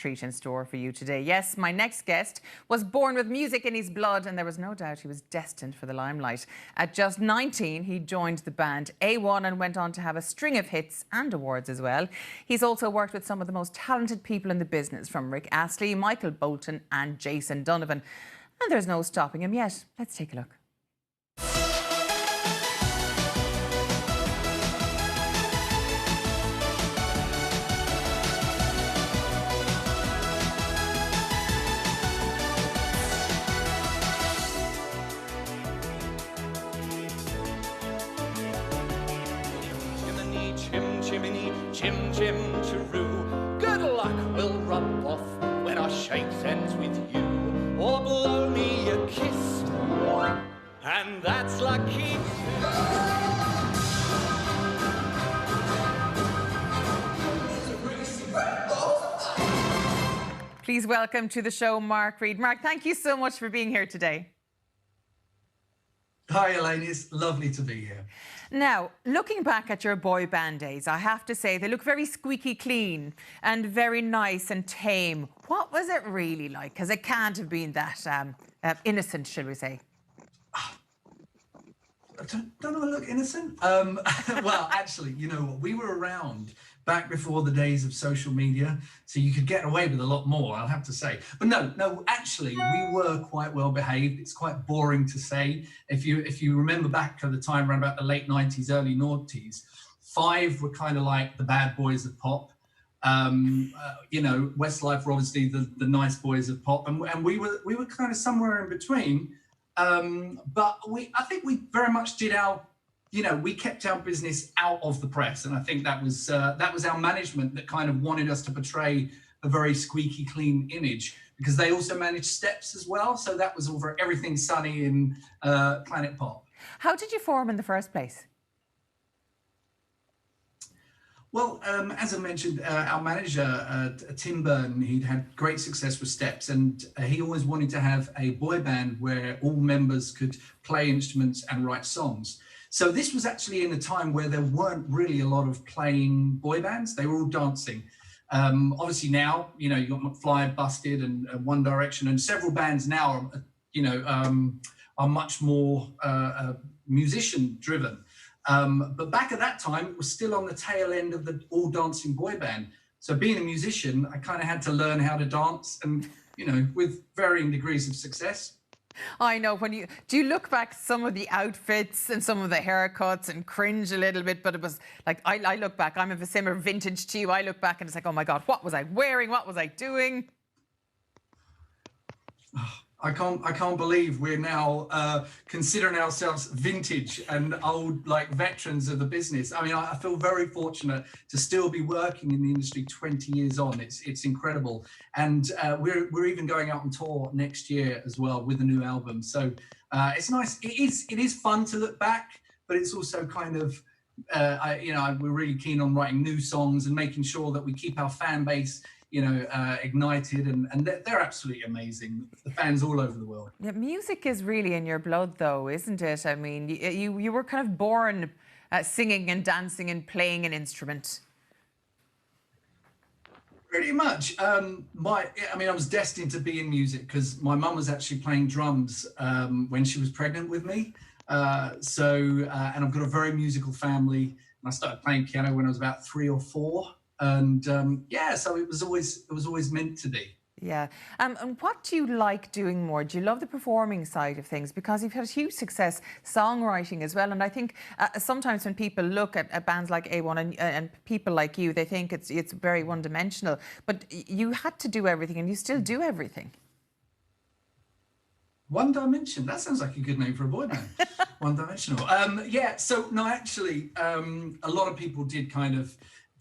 treat in store for you today. Yes, my next guest was born with music in his blood, and there was no doubt he was destined for the limelight. At just 19, he joined the band A1 and went on to have a string of hits and awards as well. He's also worked with some of the most talented people in the business, from Rick Astley, Michael Bolton and Jason Donovan. And there's no stopping him yet. Let's take a look. Chim, chim, chiroo. Good luck will rub off when I shake hands with you. Or blow me a kiss, and that's lucky. Please welcome to the show Mark Reid. Mark, thank you so much for being here today. Hi Elaine, it's lovely to be here. Now, looking back at your boy band days, I have to say they look very squeaky clean and very nice and tame. What was it really like? Because it can't have been that innocent, shall we say? Don't I look innocent? Well, actually, you know what? We were around back before the days of social media, so you could get away with a lot more, I'll have to say. But no, actually, we were quite well behaved. It's quite boring to say. If you remember back to the time around about the late 90s, early noughties, Five were kind of like the bad boys of pop. You know, Westlife were obviously the nice boys of pop, and we were kind of somewhere in between. But I think we very much did our, you know, we kept our business out of the press, and I think that was our management that kind of wanted us to portray a very squeaky clean image, because they also managed Steps as well, so that was over everything sunny in Planet Pop. How did you form in the first place? Well, as I mentioned, our manager, Tim Burton, he'd had great success with Steps, and he always wanted to have a boy band where all members could play instruments and write songs. So this was actually in a time where there weren't really a lot of playing boy bands. They were all dancing. Obviously now, you know, you've got McFly, Busted and One Direction, and several bands now, are much more musician driven. But back at that time, it was still on the tail end of the all dancing boy band. So being a musician, I kind of had to learn how to dance, and, you know, with varying degrees of success. I know, do you look back some of the outfits and some of the haircuts and cringe a little bit? But it was like, I look back, I'm of a similar vintage to you. I look back and it's like, oh my God, what was I wearing? What was I doing? I can't believe we're now considering ourselves vintage and old, like, veterans of the business. I mean, I feel very fortunate to still be working in the industry 20 years on. It's incredible, and we're even going out on tour next year as well with a new album. So it's nice. It is fun to look back, but it's also kind of we're really keen on writing new songs and making sure that we keep our fan base, you know, ignited, and they're absolutely amazing. The fans all over the world. Yeah, music is really in your blood, though, isn't it? I mean, you were kind of born singing and dancing and playing an instrument. Pretty much. I was destined to be in music because my mum was actually playing drums when she was pregnant with me. And I've got a very musical family, and I started playing piano when I was about 3 or 4. And so it was always meant to be. Yeah. And what do you like doing more? Do you love the performing side of things? Because you've had huge success songwriting as well. And I think sometimes when people look at bands like A1 and people like you, they think it's very one-dimensional. But you had to do everything, and you still do everything. One Dimension. That sounds like a good name for a boy band. One Dimensional. Actually, a lot of people did kind of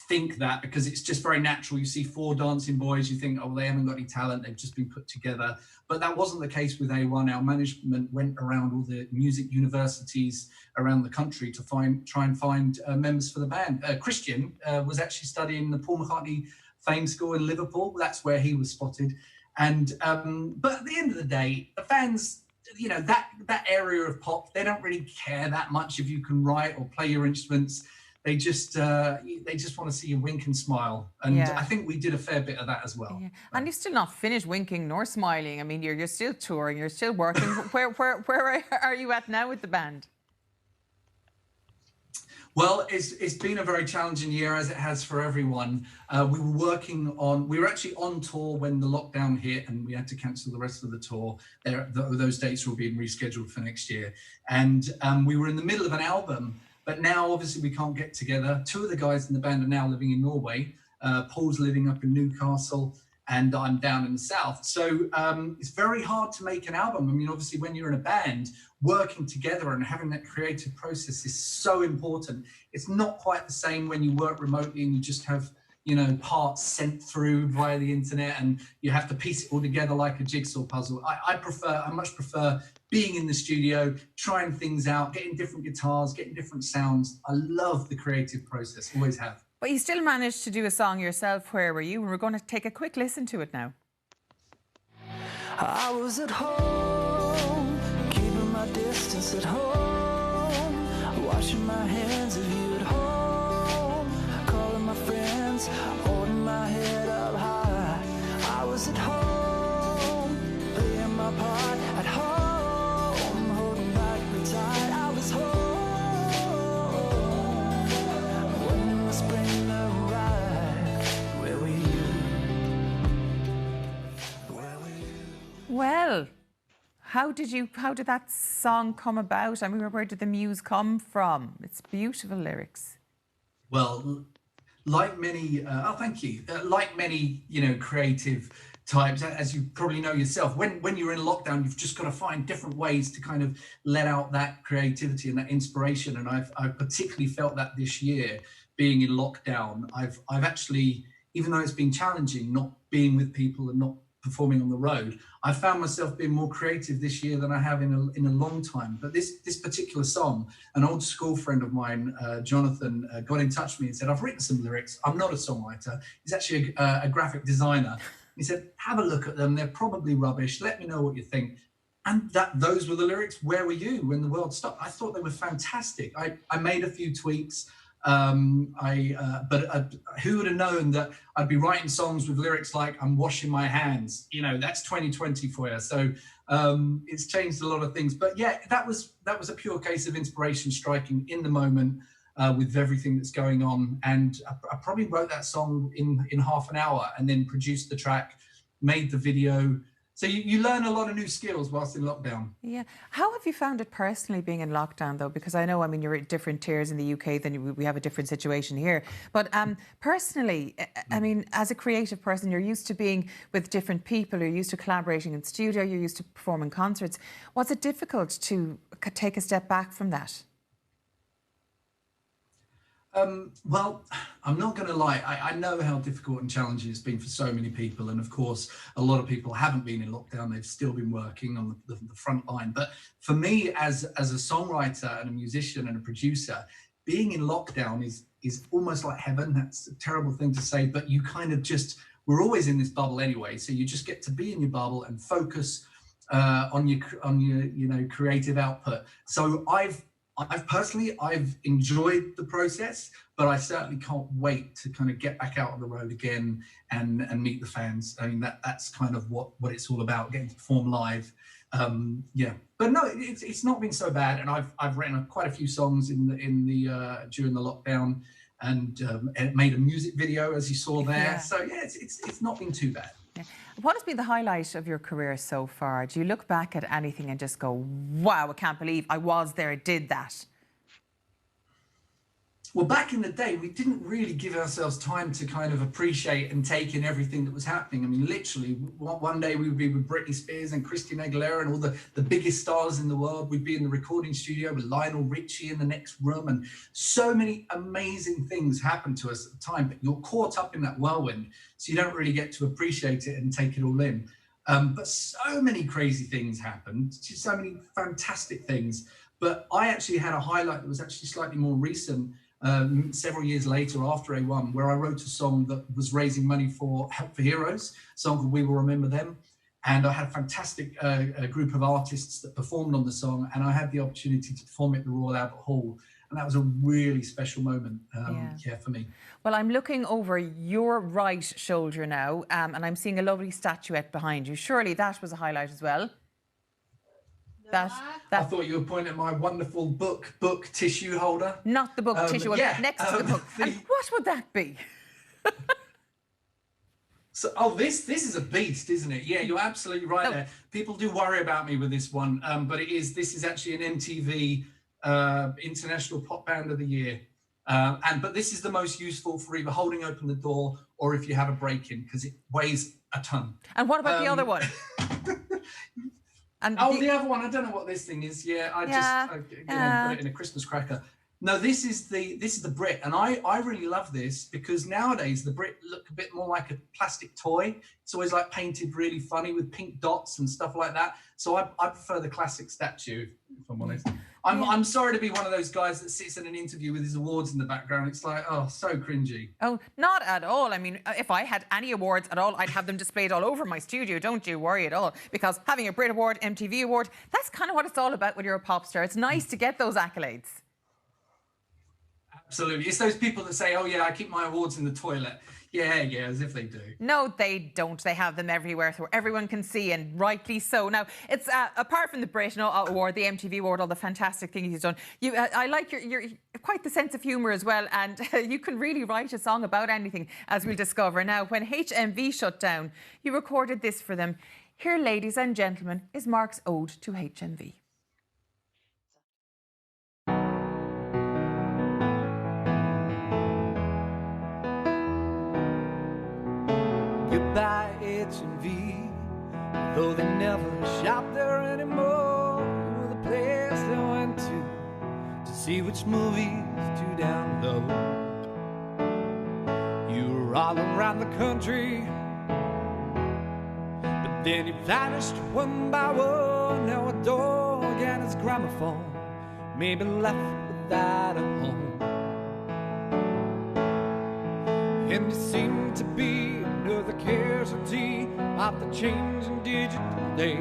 think that, because it's just very natural. You see 4 dancing boys, you think, oh, they haven't got any talent, they've just been put together. But that wasn't the case with A1. Our management went around all the music universities around the country to try and find members for the band. Christian was actually studying the Paul McCartney Fame School in Liverpool. That's where he was spotted. And but at the end of the day, the fans, you know, that area of pop, they don't really care that much if you can write or play your instruments. they just want to see you wink and smile. And Yeah. I think we did a fair bit of that as well. Yeah. And you're still not finished winking nor smiling. I mean, you're still touring, you're still working. Where are you at now with the band? Well, it's been a very challenging year, as it has for everyone. We were actually on tour when the lockdown hit and we had to cancel the rest of the tour. Those dates were being rescheduled for next year. And we were in the middle of an album, but now obviously we can't get together. Two of the guys in the band are now living in Norway. Paul's living up in Newcastle and I'm down in the south. So it's very hard to make an album. I mean, obviously when you're in a band, working together and having that creative process is so important. It's not quite the same when you work remotely and you just have, you know, parts sent through via the internet and you have to piece it all together like a jigsaw puzzle. I much prefer being in the studio, trying things out, getting different guitars, getting different sounds. I love the creative process, always have. But you still managed to do a song yourself, Where Were You? And we're going to take a quick listen to it now. I was at home, keeping my distance at home, washing my hands of you at home, calling my friends, holding my head up high. I was at home, playing my part at home, holding back the tide. I was home when the spring arrived. Where were you? Where were you? Well, how did that song come about? I mean, where did the muse come from? It's beautiful lyrics. Well, like many, thank you. Like many, you know, creative types, as you probably know yourself, when you're in lockdown, you've just got to find different ways to kind of let out that creativity and that inspiration. And I've particularly felt that this year, being in lockdown. I've actually, even though it's been challenging, not being with people and not performing on the road, I found myself being more creative this year than I have in a long time. But this particular song, an old school friend of mine, Jonathan, got in touch with me and said, I've written some lyrics. I'm not a songwriter. He's actually a graphic designer. He said, have a look at them. They're probably rubbish. Let me know what you think. And those were the lyrics. Where were you when the world stopped? I thought they were fantastic. I made a few tweaks. But who would have known that I'd be writing songs with lyrics like I'm washing my hands? You know, that's 2020 for you. So it's changed a lot of things. But yeah, that was a pure case of inspiration striking in the moment with everything that's going on. And I probably wrote that song in half an hour and then produced the track, made the video. So you learn a lot of new skills whilst in lockdown. Yeah. How have you found it personally being in lockdown, though? Because I know, I mean, you're at different tiers in the UK than we have a different situation here. But personally, I mean, as a creative person, you're used to being with different people, you're used to collaborating in studio, you're used to performing concerts. Was it difficult to take a step back from that? Well, I'm not going to lie. I know how difficult and challenging it's been for so many people. And of course, a lot of people haven't been in lockdown. They've still been working on the front line. But for me, as a songwriter and a musician and a producer, being in lockdown is almost like heaven. That's a terrible thing to say, but you kind of we're always in this bubble anyway. So you just get to be in your bubble and focus on your you know, creative output. So I've personally enjoyed the process, but I certainly can't wait to kind of get back out on the road again and meet the fans. I mean, that's kind of what it's all about, getting to perform live. Yeah, but no, it's not been so bad. And I've written quite a few songs during the lockdown and made a music video, as you saw there. Yeah. So yeah, it's not been too bad. Yeah. What has been the highlight of your career so far? Do you look back at anything and just go, wow, I can't believe I was there, I did that? Well, back in the day, we didn't really give ourselves time to kind of appreciate and take in everything that was happening. I mean, literally, one day we would be with Britney Spears and Christina Aguilera and all the biggest stars in the world. We'd be in the recording studio with Lionel Richie in the next room. And so many amazing things happened to us at the time, but you're caught up in that whirlwind, so you don't really get to appreciate it and take it all in. But so many crazy things happened, just so many fantastic things. But I actually had a highlight that was actually slightly more recent. Several years later after A1, where I wrote a song that was raising money for Help for Heroes, a song called We Will Remember Them. And I had a fantastic group of artists that performed on the song, and I had the opportunity to perform it at the Royal Albert Hall. and that was a really special moment, for me. Well, I'm looking over your right shoulder now, and I'm seeing a lovely statuette behind you. Surely that was a highlight as well. I thought you were pointing at my wonderful book tissue holder. Not the book tissue holder, next to the book. And what would that be? So, this is a beast, isn't it? Yeah, you're absolutely right there. People do worry about me with this one, but this is actually an MTV International Pop Band of the Year. But this is the most useful for either holding open the door or if you have a break-in, because it weighs a ton. And what about the other one? And the other one, I don't know what this thing is. Yeah, I put it in a Christmas cracker. No, this is the Brit, and I really love this because nowadays the Brit look a bit more like a plastic toy. It's always like painted really funny with pink dots and stuff like that. So I prefer the classic statue, if I'm honest. I'm sorry to be one of those guys that sits in an interview with his awards in the background. It's like, oh, so cringy. Oh, not at all. I mean, if I had any awards at all, I'd have them displayed all over my studio. Don't you worry at all. Because having a Brit Award, MTV Award, that's kind of what it's all about when you're a pop star. It's nice to get those accolades. Absolutely. It's those people that say, oh, yeah, I keep my awards in the toilet. Yeah, as if they do. No, they don't. They have them everywhere so everyone can see, and rightly so. Now, it's apart from the Brit Award, the MTV Award, all the fantastic things you've done. I like your quite the sense of humour as well, and you can really write a song about anything, as we'll discover. Now, when HMV shut down, you recorded this for them. Here, ladies and gentlemen, is Mark's ode to HMV. Goodbye HMV, though they never shop there anymore. You were the place they went to see which movies to download. You were all around the country, but then you vanished one by one. Now a dog and his gramophone may be left without a home. And you seem to be another casualty of the changing digital age.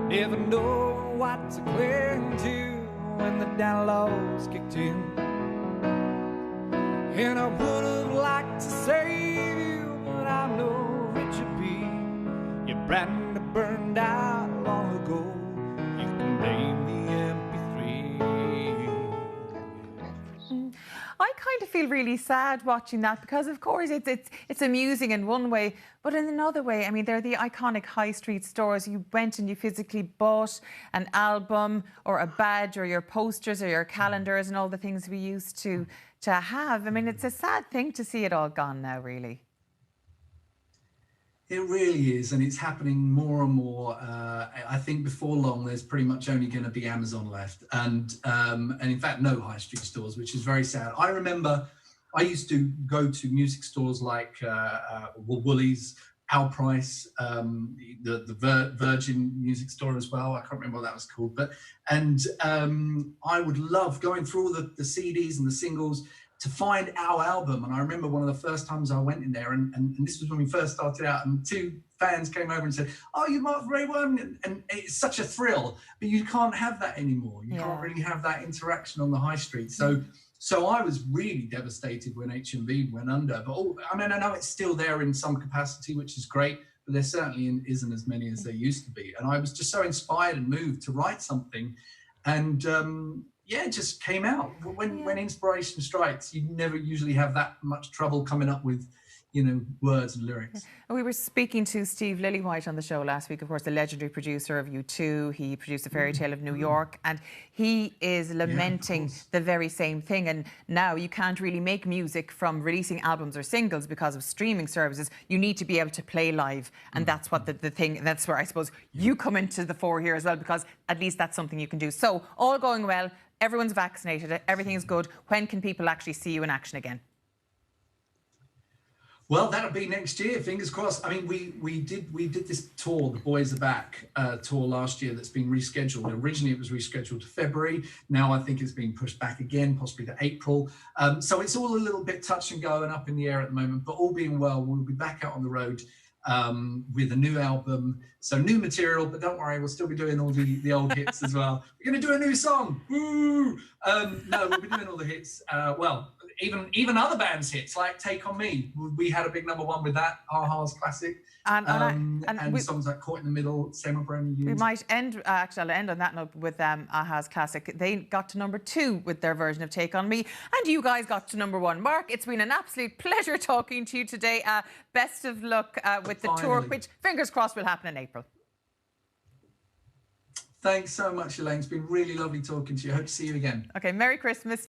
Never know what to cling to when the downloads kicked in. And I would have liked to save you, but I'm no Richard B. Your brand burned out long ago. You can blame the MP3. I kind of feel really sad watching that because, of course, it's amusing in one way, but in another way, I mean, they're the iconic high street stores. You went and you physically bought an album or a badge or your posters or your calendars and all the things we used to have. I mean, it's a sad thing to see it all gone now, really. It really is, and it's happening more and more. I think before long, there's pretty much only going to be Amazon left, and in fact, no high street stores, which is very sad. I remember I used to go to music stores like Woolies, Our Price, the Virgin music store as well. I can't remember what that was called, but I would love going through all the CDs and the singles to find our album. And I remember one of the first times I went in there, and this was when we first started out, and two fans came over and said, oh, you Mark Ray one, and it's such a thrill, but you can't have that anymore. You can't really have that interaction on the high street. So I was really devastated when HMV went under, but I mean, I know it's still there in some capacity, which is great, but there certainly isn't as many as there used to be. And I was just so inspired and moved to write something, and it just came out. When inspiration strikes, you never usually have that much trouble coming up with, words and lyrics. We were speaking to Steve Lillywhite on the show last week, of course, the legendary producer of U2. He produced The Fairy Tale of New York, and he is lamenting the very same thing. And now you can't really make music from releasing albums or singles because of streaming services. You need to be able to play live, and that's what the thing, that's where I suppose you come into the fore here as well, because at least that's something you can do. So, all going well, everyone's vaccinated, everything is good. When can people actually see you in action again? Well, that'll be next year, fingers crossed. I mean, we did this tour, The Boys Are Back tour last year, that's been rescheduled. Originally, it was rescheduled to February. Now I think it's been pushed back again, possibly to April. So it's all a little bit touch and go and up in the air at the moment, but all being well, we'll be back out on the road with a new album. So new material, but don't worry, we'll still be doing all the old hits as well. We're going to do a new song. Woo! No, we'll be doing all the hits. Well, even other bands' hits, like Take On Me. We had a big #1 with that, a-ha's classic. And songs like Caught in the Middle, Same Old Brand New. We might end, actually, I'll end on that note with a-ha's classic. They got to #2 with their version of Take On Me, and you guys got to #1. Mark, it's been an absolute pleasure talking to you today. Best of luck with the tour, which, fingers crossed, will happen in April. Thanks so much, Elaine. It's been really lovely talking to you. Hope to see you again. Okay, Merry Christmas.